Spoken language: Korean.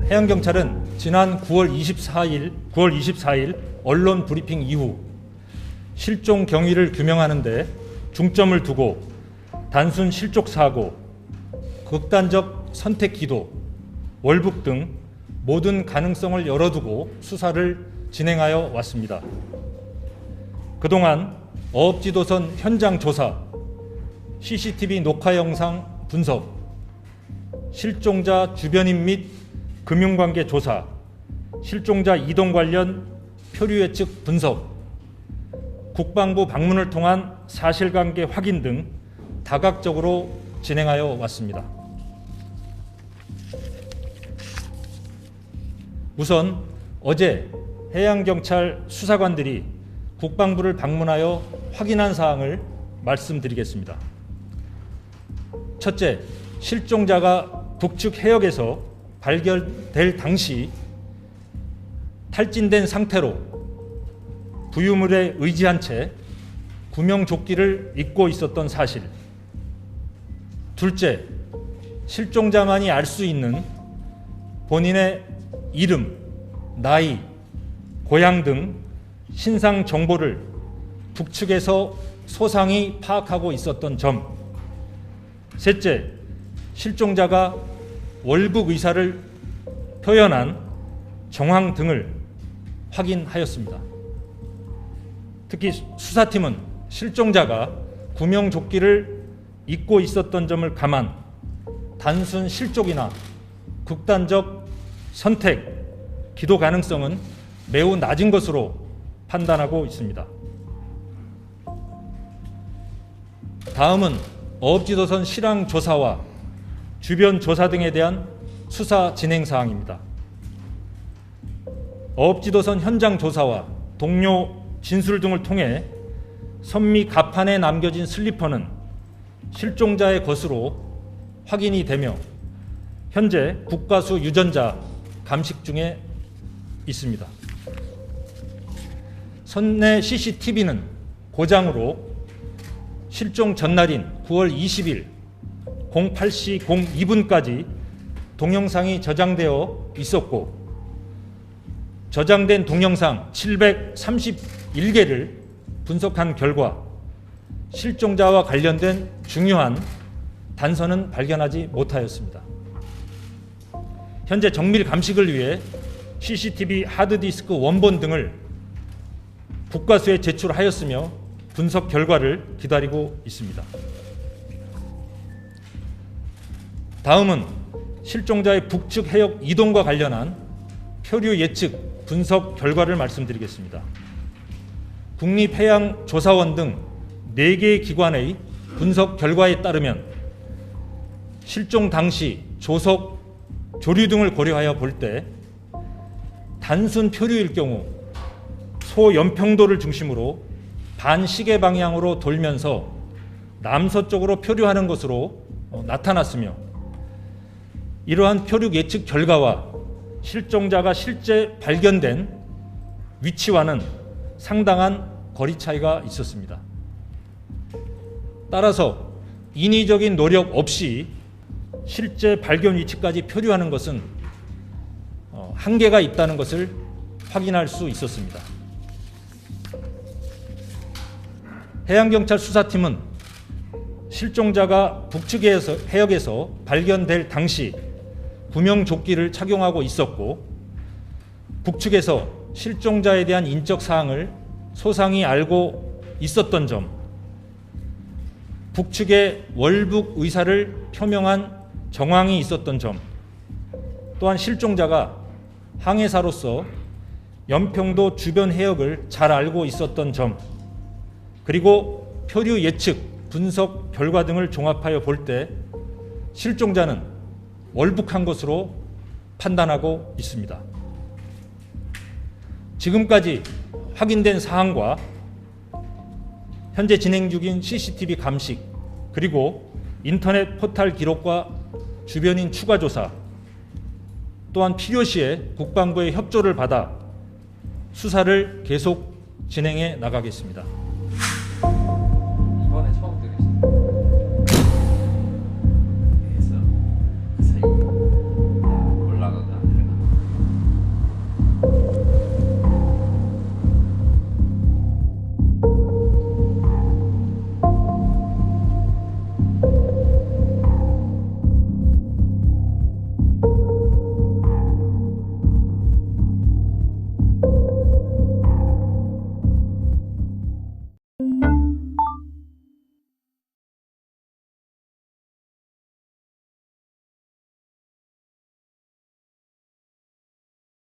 해양경찰은 지난 9월 24일 언론 브리핑 이후 실종 경위를 규명하는 데 중점을 두고 단순 실족 사고, 극단적 선택 기도, 월북 등 모든 가능성을 열어두고 수사를 진행하여 왔습니다. 그동안 어업지도선 현장 조사, CCTV 녹화 영상 분석, 실종자 주변인 및 금융관계 조사, 실종자 이동 관련 표류 예측 분석, 국방부 방문을 통한 사실관계 확인 등 다각적으로 진행하여 왔습니다. 우선 어제 해양경찰 수사관들이 국방부를 방문하여 확인한 사항을 말씀드리겠습니다. 첫째, 실종자가 북측 해역에서 발견될 당시 탈진된 상태로 부유물에 의지한 채 구명조끼를 입고 있었던 사실. 둘째, 실종자만이 알 수 있는 본인의 이름, 나이, 고향 등 신상 정보를 북측에서 소상히 파악하고 있었던 점. 셋째, 실종자가 월북 의사를 표현한 정황 등을 확인하였습니다. 특히 수사팀은 실종자가 구명조끼를 입고 있었던 점을 감안 단순 실족이나 극단적 선택, 기도 가능성은 매우 낮은 것으로 판단하고 있습니다. 다음은 어업지도선 실황 조사와 주변 조사 등에 대한 수사 진행 사항입니다. 어업지도선 현장 조사와 동료 진술 등을 통해 선미 갑판에 남겨진 슬리퍼는 실종자의 것으로 확인이 되며 현재 국과수 유전자 감식 중에 있습니다. 선내 CCTV는 고장으로 실종 전날인 9월 20일 08시 02분까지 동영상이 저장되어 있었고 저장된 동영상 731개를 분석한 결과 실종자와 관련된 중요한 단서는 발견하지 못하였습니다. 현재 정밀 감식을 위해 CCTV 하드디스크 원본 등을 국과수에 제출하였으며 분석 결과를 기다리고 있습니다. 다음은 실종자의 북측 해역 이동과 관련한 표류 예측 분석 결과를 말씀드리겠습니다. 국립해양조사원 등 4개의 기관의 분석 결과에 따르면 실종 당시 조속, 조류 등을 고려하여 볼 때 단순 표류일 경우 소연평도를 중심으로 반시계 방향으로 돌면서 남서쪽으로 표류하는 것으로 나타났으며 이러한 표류 예측 결과와 실종자가 실제 발견된 위치와는 상당한 거리 차이가 있었습니다. 따라서 인위적인 노력 없이 실제 발견 위치까지 표류하는 것은 한계가 있다는 것을 확인할 수 있었습니다. 해양경찰 수사팀은 실종자가 북측 해역에서 발견될 당시 구명조끼를 착용하고 있었고 북측에서 실종자에 대한 인적 사항을 소상히 알고 있었던 점, 북측의 월북 의사를 표명한 정황이 있었던 점, 또한 실종자가 항해사로서 연평도 주변 해역을 잘 알고 있었던 점, 그리고 표류 예측, 분석 결과 등을 종합하여 볼 때 실종자는 월북한 것으로 판단하고 있습니다. 지금까지 확인된 사항과 현재 진행 중인 CCTV 감식, 그리고 인터넷 포털 기록과 주변인 추가 조사, 또한 필요시에 국방부의 협조를 받아 수사를 계속 진행해 나가겠습니다.